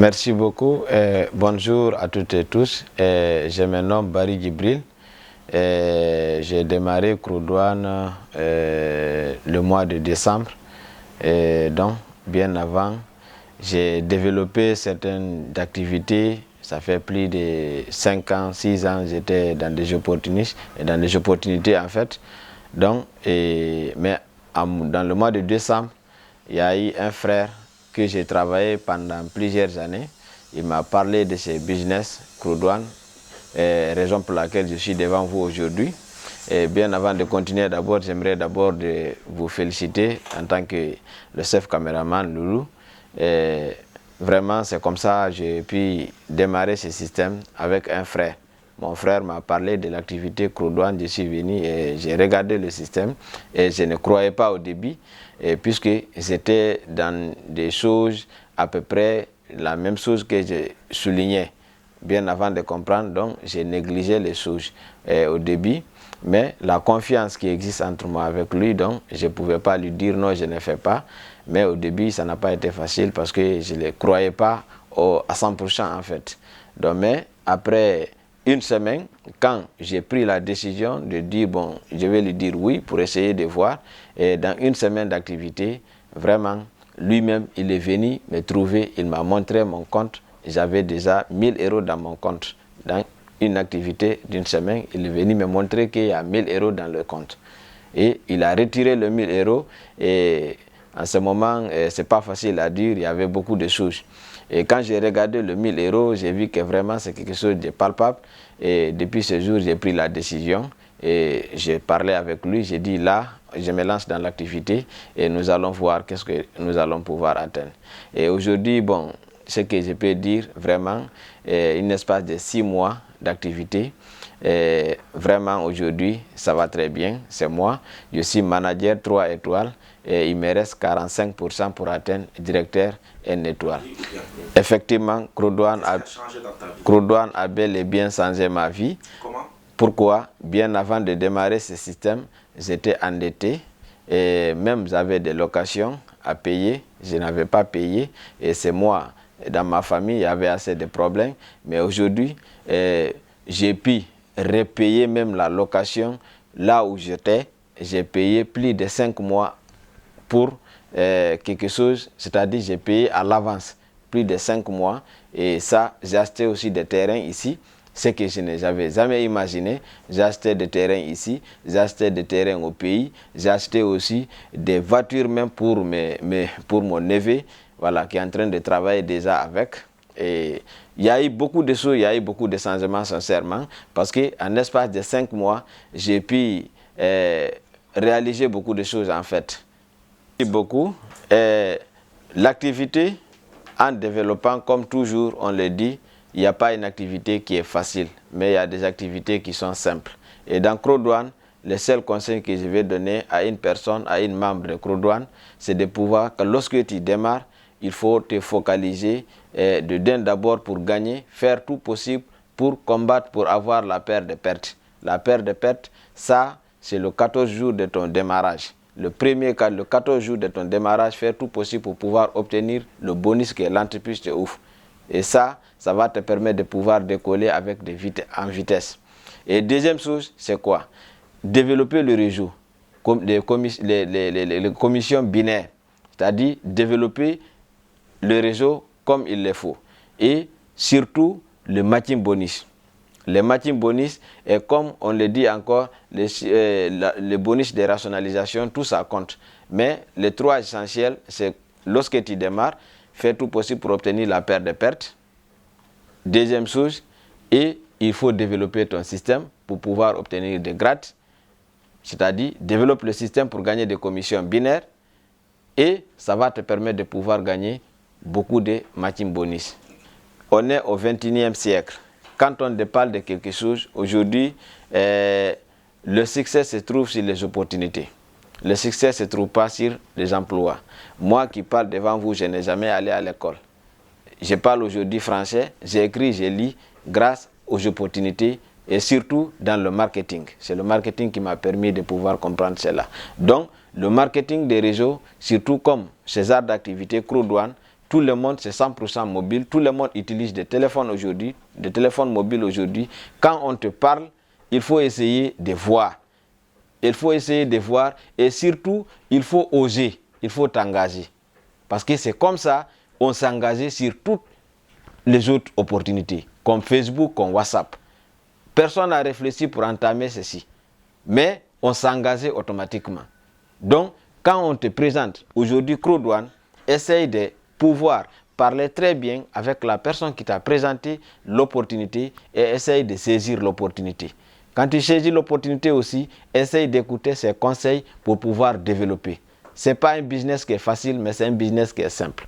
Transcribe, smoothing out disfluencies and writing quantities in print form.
Merci beaucoup. Bonjour à toutes et tous. Je me nomme Barry Djibril. J'ai démarré Croudouane le mois de décembre. Donc, bien avant, j'ai développé certaines activités. Ça fait plus de 5 ans, 6 ans, j'étais dans des opportunités en fait. Donc, mais dans le mois de décembre, il y a eu un frère que j'ai travaillé pendant plusieurs années. Il m'a parlé de ses business, Croudouane, raison pour laquelle je suis devant vous aujourd'hui. Et bien avant de continuer, d'abord, j'aimerais d'abord vous féliciter en tant que le chef caméraman Loulou. Vraiment, c'est comme ça que j'ai pu démarrer ce système avec un frère. Mon frère m'a parlé de l'activité Croudouane, je suis venu et j'ai regardé le système et je ne croyais pas au début, puisque c'était dans des choses à peu près la même chose que je soulignais bien avant de comprendre, donc j'ai négligé les choses au début, mais la confiance qui existe entre moi avec lui, donc je ne pouvais pas lui dire non, je ne fais pas, mais au début ça n'a pas été facile parce que je ne le croyais pas à 100% en fait. Donc, mais après une semaine, quand j'ai pris la décision de dire bon, je vais lui dire oui pour essayer de voir, et dans une semaine d'activité, vraiment, lui-même, il est venu me trouver, il m'a montré mon compte. J'avais déjà 1000 € dans mon compte. Dans une activité d'une semaine, il est venu me montrer qu'il y a 1000 € dans le compte. Et il a retiré le 1000 € et en ce moment, c'est pas facile à dire, il y avait beaucoup de choses. Et quand j'ai regardé le 1000 €, j'ai vu que vraiment c'est quelque chose de palpable. Et depuis ce jour, j'ai pris la décision et j'ai parlé avec lui. J'ai dit là, je me lance dans l'activité et nous allons voir qu'est-ce que nous allons pouvoir atteindre. Et aujourd'hui, bon, ce que je peux dire vraiment, un espace de 6 mois d'activité. Vraiment aujourd'hui, ça va très bien. C'est moi, je suis manager 3 étoiles et il me reste 45% pour atteindre directeur 1 étoile. Effectivement, Croudouane a bel et bien changé ma vie. Comment? Pourquoi? Bien avant de démarrer ce système, j'étais endetté et même j'avais des locations à payer. Je n'avais pas payé et c'est moi, dans ma famille, il y avait assez de problèmes. Mais aujourd'hui, j'ai pu repayer même la location là où j'étais. J'ai payé plus de 5 mois pour quelque chose, c'est-à-dire j'ai payé à l'avance plus de 5 mois et ça, j'ai acheté aussi des terrains ici, ce que je n'avais jamais imaginé. J'ai acheté des terrains ici, j'ai acheté des terrains au pays, j'ai acheté aussi des voitures même pour mon neveu, voilà, qui est en train de travailler déjà avec. Et il y a eu beaucoup de choses, il y a eu beaucoup de changements sincèrement, parce qu'en espace de 5 mois, j'ai pu réaliser beaucoup de choses en fait. Merci beaucoup. L'activité, en développant, comme toujours, on le dit, il n'y a pas une activité qui est facile, mais il y a des activités qui sont simples. Et dans Croudouane, le seul conseil que je vais donner à une personne, à une membre de Croudouane, c'est de pouvoir, que lorsque tu démarres, il faut te focaliser d'abord pour gagner, faire tout possible pour combattre, pour avoir la peur de perte. La peur de perte, ça, c'est le 14 jours de ton démarrage. Le 14 jours de ton démarrage, faire tout possible pour pouvoir obtenir le bonus que l'entreprise te offre. Et ça va te permettre de pouvoir décoller avec en vitesse. Et deuxième chose, c'est quoi? Développer le réseau, les commissions binaires, c'est-à-dire développer le réseau comme il le faut. Et surtout, le matching bonus. Les matching bonus, et comme on le dit encore, le bonus de rationalisation, tout ça compte. Mais les 3 essentiels, c'est lorsque tu démarres, faire tout possible pour obtenir la perte de perte. Deuxième chose, et il faut développer ton système pour pouvoir obtenir des grades. C'est-à-dire, développe le système pour gagner des commissions binaires et ça va te permettre de pouvoir gagner beaucoup de matching bonus. On est au 21e siècle. Quand on parle de quelque chose, aujourd'hui, le succès se trouve sur les opportunités. Le succès ne se trouve pas sur les emplois. Moi qui parle devant vous, je n'ai jamais allé à l'école. Je parle aujourd'hui français, j'écris, je lis grâce aux opportunités et surtout dans le marketing. C'est le marketing qui m'a permis de pouvoir comprendre cela. Donc, le marketing des réseaux, surtout comme ces arts d'activité Croudouane, tout le monde c'est 100% mobile, tout le monde utilise des téléphones aujourd'hui, des téléphones mobiles aujourd'hui. Quand on te parle, il faut essayer de voir. Il faut essayer de voir et surtout, il faut oser, il faut t'engager. Parce que c'est comme ça, on s'engageait sur toutes les autres opportunités, comme Facebook, comme WhatsApp. Personne n'a réfléchi pour entamer ceci. Mais on s'engageait automatiquement. Donc, quand on te présente aujourd'hui CRODOANE, essaye de pouvoir parler très bien avec la personne qui t'a présenté l'opportunité et essaye de saisir l'opportunité. Quand tu saisis l'opportunité aussi, essaye d'écouter ses conseils pour pouvoir développer. Ce n'est pas un business qui est facile, mais c'est un business qui est simple.